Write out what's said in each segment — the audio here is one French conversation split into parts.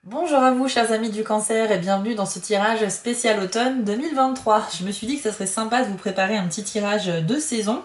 Bonjour à vous chers amis du cancer et bienvenue dans ce tirage spécial automne 2023. Je me suis dit que ça serait sympa de vous préparer un petit tirage de saison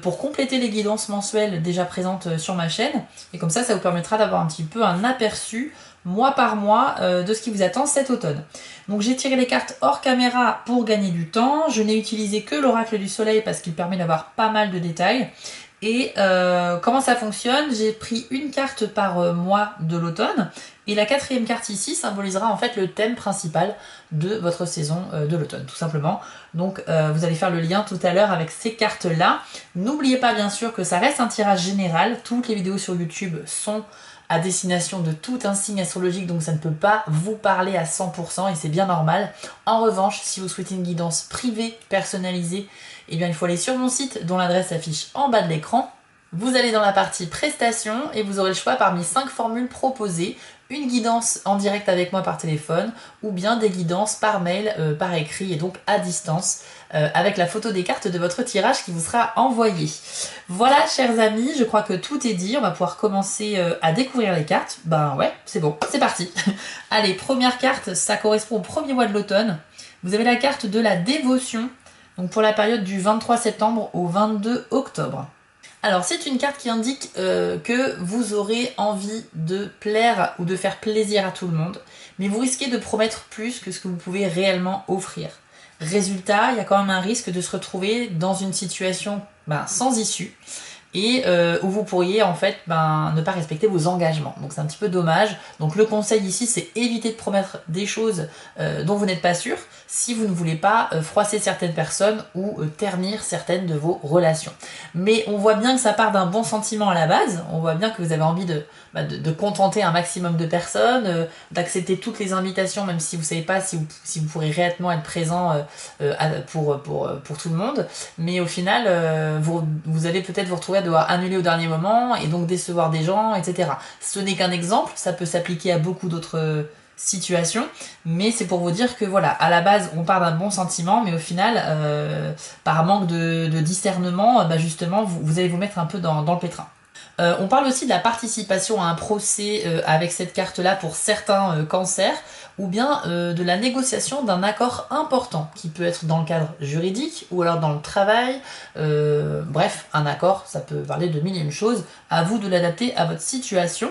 pour compléter les guidances mensuelles déjà présentes sur ma chaîne. Et comme ça vous permettra d'avoir un petit peu un aperçu mois par mois de ce qui vous attend cet automne. Donc j'ai tiré les cartes hors caméra pour gagner du temps. Je n'ai utilisé que l'oracle du soleil parce qu'il permet d'avoir pas mal de détails. Et comment ça fonctionne? J'ai pris une carte par mois de l'automne et la quatrième carte ici symbolisera en fait le thème principal de votre saison de l'automne, tout simplement. Donc vous allez faire le lien tout à l'heure avec ces cartes-là. N'oubliez pas bien sûr que ça reste un tirage général. Toutes les vidéos sur YouTube sont à destination de tout un signe astrologique, donc ça ne peut pas vous parler à 100% et c'est bien normal. En revanche, si vous souhaitez une guidance privée, personnalisée, eh bien il faut aller sur mon site dont l'adresse s'affiche en bas de l'écran. Vous allez dans la partie prestations et vous aurez le choix parmi 5 formules proposées, une guidance en direct avec moi par téléphone ou bien des guidances par mail, par écrit et donc à distance avec la photo des cartes de votre tirage qui vous sera envoyé. Voilà chers amis, je crois que tout est dit, on va pouvoir commencer à découvrir les cartes. Ben ouais, c'est bon, c'est parti. Allez, première carte, ça correspond au premier mois de l'automne. Vous avez la carte de la dévotion, donc pour la période du 23 septembre au 22 octobre. Alors c'est une carte qui indique que vous aurez envie de plaire ou de faire plaisir à tout le monde, mais vous risquez de promettre plus que ce que vous pouvez réellement offrir. Résultat, il y a quand même un risque de se retrouver dans une situation sans issue et où vous pourriez en fait ne pas respecter vos engagements. Donc c'est un petit peu dommage. Donc le conseil ici c'est éviter de promettre des choses dont vous n'êtes pas sûr si vous ne voulez pas froisser certaines personnes ou ternir certaines de vos relations. Mais on voit bien que ça part d'un bon sentiment à la base, on voit bien que vous avez envie de contenter un maximum de personnes, d'accepter toutes les invitations même si vous ne savez pas si vous pourrez réellement être présent pour tout le monde. Mais au final, vous allez peut-être vous retrouver à devoir annuler au dernier moment et donc décevoir des gens, etc. Ce n'est qu'un exemple, ça peut s'appliquer à beaucoup d'autres situations, mais c'est pour vous dire que voilà, à la base on part d'un bon sentiment, mais au final, par manque de discernement, justement, vous allez vous mettre un peu dans le pétrin. On parle aussi de la participation à un procès avec cette carte-là pour certains cancers, ou bien de la négociation d'un accord important, qui peut être dans le cadre juridique, ou alors dans le travail, bref, un accord, ça peut parler de mille et une choses, à vous de l'adapter à votre situation.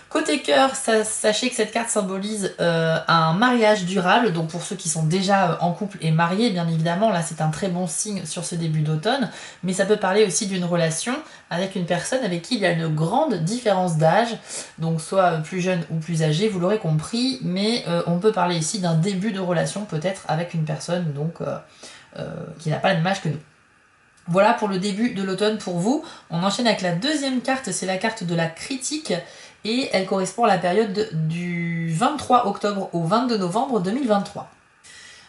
Côté cœur, sachez que cette carte symbolise un mariage durable, donc pour ceux qui sont déjà en couple et mariés, bien évidemment, là c'est un très bon signe sur ce début d'automne, mais ça peut parler aussi d'une relation avec une personne avec qui il y a une grande différence d'âge, donc soit plus jeune ou plus âgé, vous l'aurez compris, mais on peut parler ici d'un début de relation peut-être avec une personne donc qui n'a pas le même âge que nous. Voilà pour le début de l'automne pour vous. On enchaîne avec la deuxième carte, c'est la carte de la critique et elle correspond à la période du 23 octobre au 22 novembre 2023.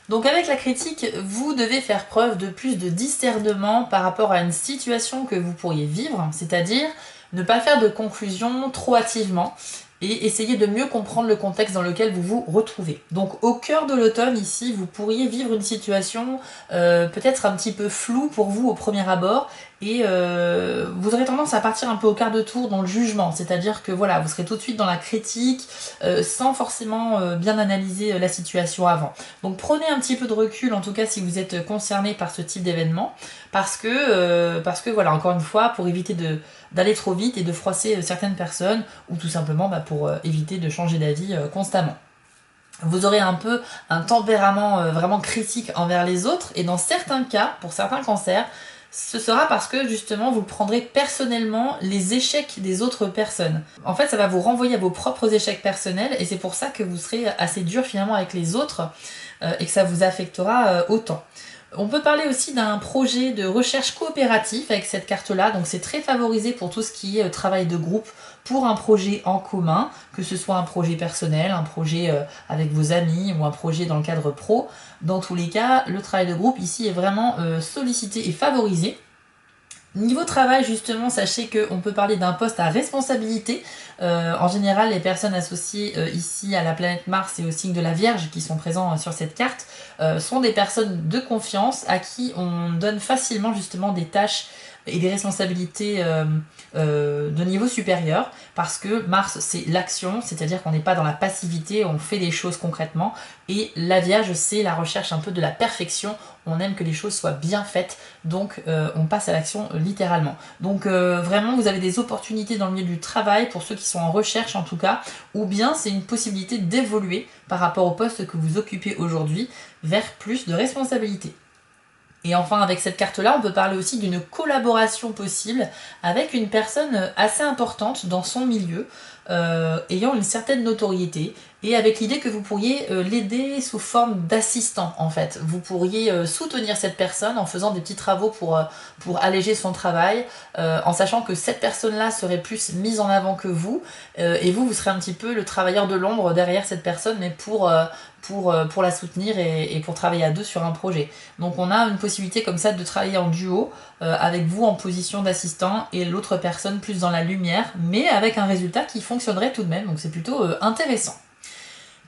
Donc avec la critique, vous devez faire preuve de plus de discernement par rapport à une situation que vous pourriez vivre, c'est-à-dire ne pas faire de conclusion trop hâtivement et essayer de mieux comprendre le contexte dans lequel vous vous retrouvez. Donc au cœur de l'automne ici, vous pourriez vivre une situation peut-être un petit peu floue pour vous au premier abord et vous aurez tendance à partir un peu au quart de tour dans le jugement, c'est-à-dire que voilà, vous serez tout de suite dans la critique sans forcément bien analyser la situation avant. Donc prenez un petit peu de recul, en tout cas si vous êtes concerné par ce type d'événement, parce que voilà, encore une fois, pour éviter d'aller trop vite et de froisser certaines personnes, ou tout simplement pour éviter de changer d'avis constamment. Vous aurez un peu un tempérament vraiment critique envers les autres, et dans certains cas, pour certains cancers, ce sera parce que justement vous prendrez personnellement les échecs des autres personnes. En fait, ça va vous renvoyer à vos propres échecs personnels et c'est pour ça que vous serez assez dur finalement avec les autres et que ça vous affectera autant. On peut parler aussi d'un projet de recherche coopératif avec cette carte-là, donc c'est très favorisé pour tout ce qui est travail de groupe pour un projet en commun, que ce soit un projet personnel, un projet avec vos amis ou un projet dans le cadre pro. Dans tous les cas, le travail de groupe ici est vraiment sollicité et favorisé. Niveau travail, justement, sachez qu'on peut parler d'un poste à responsabilité. En général, les personnes associées ici à la planète Mars et au signe de la Vierge qui sont présents sur cette carte sont des personnes de confiance à qui on donne facilement justement des tâches et des responsabilités de niveau supérieur, parce que Mars c'est l'action, c'est-à-dire qu'on n'est pas dans la passivité, on fait les choses concrètement, et la Vierge c'est la recherche un peu de la perfection, on aime que les choses soient bien faites, donc on passe à l'action littéralement. Donc vraiment vous avez des opportunités dans le milieu du travail, pour ceux qui sont en recherche en tout cas, ou bien c'est une possibilité d'évoluer par rapport au poste que vous occupez aujourd'hui vers plus de responsabilités. Et enfin, avec cette carte-là, on peut parler aussi d'une collaboration possible avec une personne assez importante dans son milieu, ayant une certaine notoriété, et avec l'idée que vous pourriez l'aider sous forme d'assistant, en fait. Vous pourriez soutenir cette personne en faisant des petits travaux pour alléger son travail, en sachant que cette personne-là serait plus mise en avant que vous, et vous serez un petit peu le travailleur de l'ombre derrière cette personne, mais pour la soutenir et pour travailler à deux sur un projet. Donc on a une possibilité comme ça de travailler en duo, avec vous en position d'assistant et l'autre personne plus dans la lumière, mais avec un résultat qui fonctionnerait tout de même, donc c'est plutôt intéressant.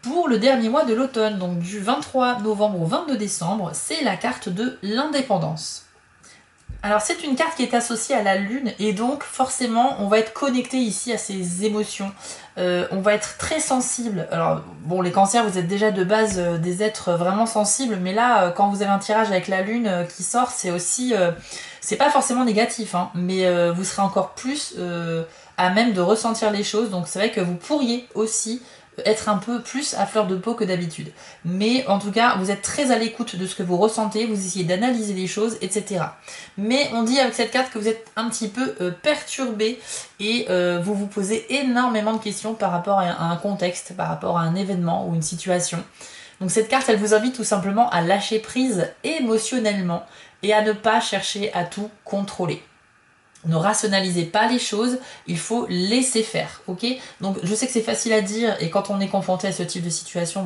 Pour le dernier mois de l'automne, donc du 23 novembre au 22 décembre, c'est la carte de l'indépendance. Alors c'est une carte qui est associée à la lune, et donc forcément on va être connecté ici à ses émotions, on va être très sensible. Alors bon, les cancers, vous êtes déjà de base des êtres vraiment sensibles, mais là quand vous avez un tirage avec la lune qui sort, c'est aussi, c'est pas forcément négatif, hein, mais vous serez encore plus à même de ressentir les choses, donc c'est vrai que vous pourriez aussi être un peu plus à fleur de peau que d'habitude. Mais en tout cas, vous êtes très à l'écoute de ce que vous ressentez, vous essayez d'analyser les choses, etc. Mais on dit avec cette carte que vous êtes un petit peu perturbé, et vous vous posez énormément de questions par rapport à un contexte, par rapport à un événement ou une situation. Donc cette carte, elle vous invite tout simplement à lâcher prise émotionnellement et à ne pas chercher à tout contrôler. Ne rationalisez pas les choses, il faut laisser faire, ok? Donc je sais que c'est facile à dire, et quand on est confronté à ce type de situation,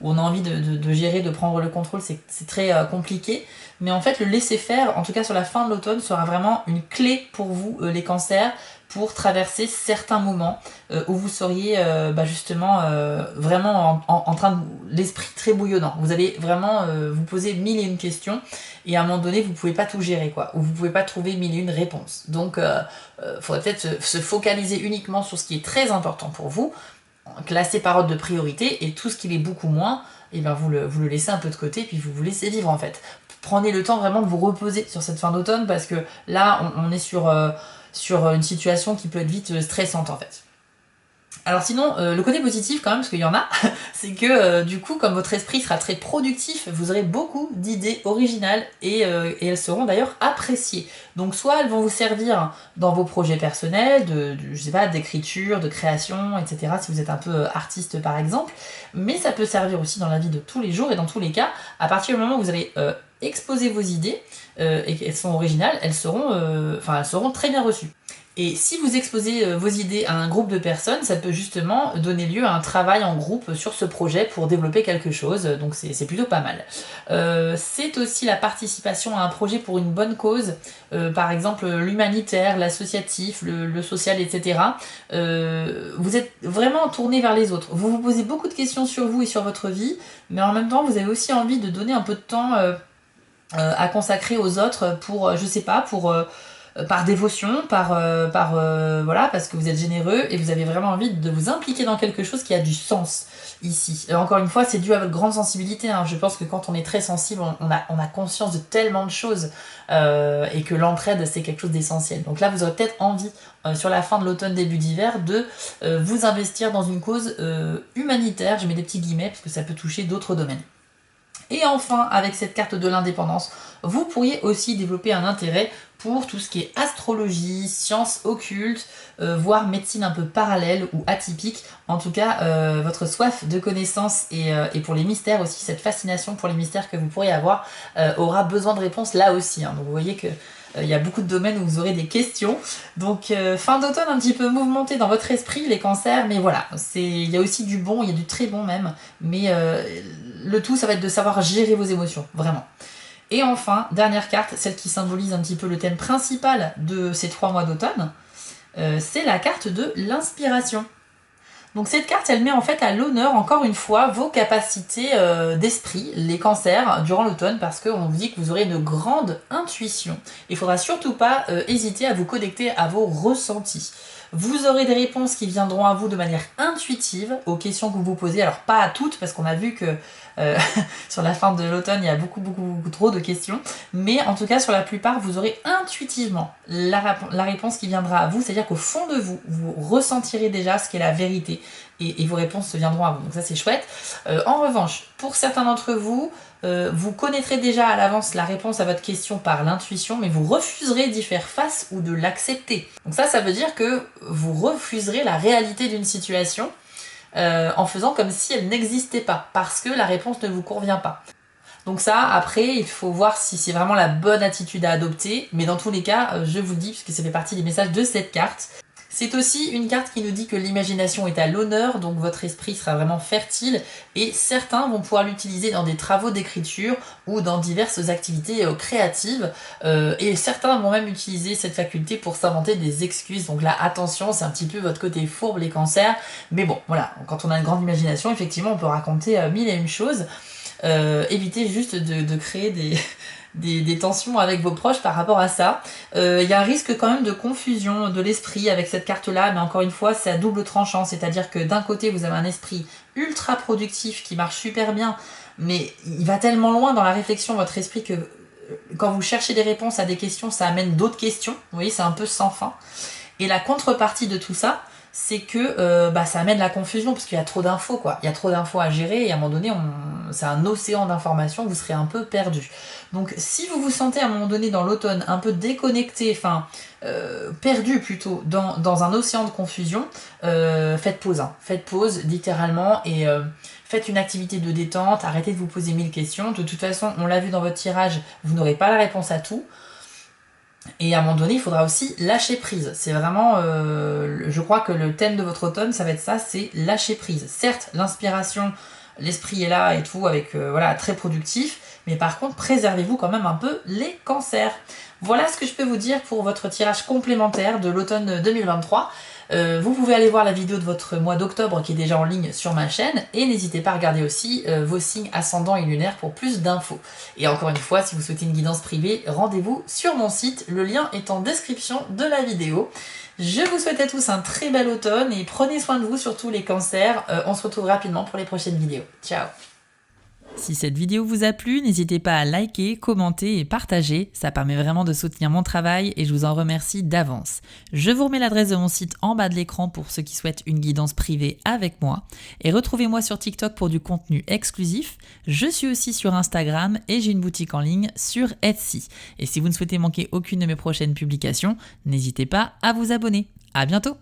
où on a envie de gérer, de prendre le contrôle, c'est très compliqué. Mais en fait, le laisser faire, en tout cas sur la fin de l'automne, sera vraiment une clé pour vous, les cancers, pour traverser certains moments où vous seriez justement vraiment en train de l'esprit très bouillonnant. Vous allez vraiment vous poser mille et une questions, et à un moment donné vous pouvez pas tout gérer, quoi, ou vous pouvez pas trouver mille et une réponses. Donc faudrait peut-être se focaliser uniquement sur ce qui est très important pour vous, classer par ordre de priorité, et tout ce qui l'est beaucoup moins, et ben vous le laissez un peu de côté, puis vous laissez vivre en fait. Prenez le temps vraiment de vous reposer sur cette fin d'automne, parce que là on est sur une situation qui peut être vite stressante en fait. Alors sinon, le côté positif quand même, parce qu'il y en a, c'est que du coup, comme votre esprit sera très productif, vous aurez beaucoup d'idées originales, et elles seront d'ailleurs appréciées. Donc soit elles vont vous servir dans vos projets personnels, je sais pas, d'écriture, de création, etc. si vous êtes un peu artiste par exemple, mais ça peut servir aussi dans la vie de tous les jours, et dans tous les cas, à partir du moment où vous allez exposer vos idées, et qu'elles sont originales, elles seront très bien reçues. Et si vous exposez vos idées à un groupe de personnes, ça peut justement donner lieu à un travail en groupe sur ce projet pour développer quelque chose, donc c'est plutôt pas mal. C'est aussi la participation à un projet pour une bonne cause, par exemple l'humanitaire, l'associatif, le social, etc. Vous êtes vraiment tourné vers les autres. Vous vous posez beaucoup de questions sur vous et sur votre vie, mais en même temps vous avez aussi envie de donner un peu de temps à consacrer aux autres pour, je sais pas, par dévotion, voilà, parce que vous êtes généreux et vous avez vraiment envie de vous impliquer dans quelque chose qui a du sens ici. Encore une fois, c'est dû à votre grande sensibilité, hein. Je pense que quand on est très sensible, on a conscience de tellement de choses, et que l'entraide c'est quelque chose d'essentiel. Donc là, vous aurez peut-être envie, sur la fin de l'automne, début d'hiver, de vous investir dans une cause humanitaire, je mets des petits guillemets parce que ça peut toucher d'autres domaines. Et enfin, avec cette carte de l'indépendance, vous pourriez aussi développer un intérêt pour tout ce qui est astrologie, sciences occultes, voire médecine un peu parallèle ou atypique. En tout cas, votre soif de connaissances et pour les mystères aussi, cette fascination pour les mystères que vous pourriez avoir, aura besoin de réponses là aussi, hein. Donc vous voyez que il y a beaucoup de domaines où vous aurez des questions. Donc fin d'automne un petit peu mouvementé dans votre esprit, les cancers, mais voilà, il y a aussi du bon, il y a du très bon même, mais le tout ça va être de savoir gérer vos émotions, vraiment. Et enfin, dernière carte, celle qui symbolise un petit peu le thème principal de ces 3 mois d'automne, c'est la carte de l'inspiration. Donc cette carte, elle met en fait à l'honneur, encore une fois, vos capacités d'esprit, les cancers, durant l'automne, parce qu'on vous dit que vous aurez une grande intuition. Il faudra surtout pas hésiter à vous connecter à vos ressentis. Vous aurez des réponses qui viendront à vous de manière intuitive aux questions que vous vous posez. Alors pas à toutes, parce qu'on a vu que sur la fin de l'automne, il y a beaucoup trop de questions. Mais en tout cas, sur la plupart, vous aurez intuitivement la réponse qui viendra à vous. C'est-à-dire qu'au fond de vous, vous ressentirez déjà ce qu'est la vérité. Et vos réponses se viendront à vous. Donc ça, c'est chouette. En revanche, pour certains d'entre vous, vous connaîtrez déjà à l'avance la réponse à votre question par l'intuition, mais vous refuserez d'y faire face ou de l'accepter. Donc ça veut dire que vous refuserez la réalité d'une situation en faisant comme si elle n'existait pas, parce que la réponse ne vous convient pas. Donc ça, après, il faut voir si c'est vraiment la bonne attitude à adopter, mais dans tous les cas, je vous le dis, puisque ça fait partie des messages de cette carte. C'est aussi une carte qui nous dit que l'imagination est à l'honneur, donc votre esprit sera vraiment fertile, et certains vont pouvoir l'utiliser dans des travaux d'écriture ou dans diverses activités créatives, et certains vont même utiliser cette faculté pour s'inventer des excuses. Donc là, attention, c'est un petit peu votre côté fourbe, les cancers, mais bon, voilà, quand on a une grande imagination, effectivement, on peut raconter mille et une choses. Évitez juste de créer des tensions avec vos proches par rapport à ça. Il y a un risque quand même de confusion de l'esprit avec cette carte-là, mais encore une fois, c'est à double tranchant, c'est-à-dire que d'un côté, vous avez un esprit ultra productif qui marche super bien, mais il va tellement loin dans la réflexion, votre esprit, que quand vous cherchez des réponses à des questions, ça amène d'autres questions. Vous voyez, c'est un peu sans fin. Et la contrepartie de tout ça, c'est que ça amène la confusion, parce qu'il y a trop d'infos, quoi. Il y a trop d'infos à gérer, et à un moment donné, c'est un océan d'informations, vous serez un peu perdu. Donc si vous vous sentez à un moment donné dans l'automne un peu déconnecté, perdu plutôt, dans un océan de confusion, faites pause. Faites pause, littéralement, et faites une activité de détente, arrêtez de vous poser 1000 questions. De toute façon, on l'a vu dans votre tirage, vous n'aurez pas la réponse à tout. Et à un moment donné, il faudra aussi lâcher prise. C'est vraiment, je crois que le thème de votre automne, ça va être ça, c'est lâcher prise. Certes, l'inspiration, l'esprit est là et tout, avec très productif, mais par contre, préservez-vous quand même un peu les cancers. Voilà ce que je peux vous dire pour votre tirage complémentaire de l'automne 2023. Vous pouvez aller voir la vidéo de votre mois d'octobre qui est déjà en ligne sur ma chaîne, et n'hésitez pas à regarder aussi vos signes ascendants et lunaires pour plus d'infos. Et encore une fois, si vous souhaitez une guidance privée, rendez-vous sur mon site, le lien est en description de la vidéo. Je vous souhaite à tous un très bel automne et prenez soin de vous, surtout les cancers. On se retrouve rapidement pour les prochaines vidéos. Ciao! Si cette vidéo vous a plu, n'hésitez pas à liker, commenter et partager, ça permet vraiment de soutenir mon travail et je vous en remercie d'avance. Je vous remets l'adresse de mon site en bas de l'écran pour ceux qui souhaitent une guidance privée avec moi, et retrouvez-moi sur TikTok pour du contenu exclusif. Je suis aussi sur Instagram et j'ai une boutique en ligne sur Etsy. Et si vous ne souhaitez manquer aucune de mes prochaines publications, n'hésitez pas à vous abonner. À bientôt!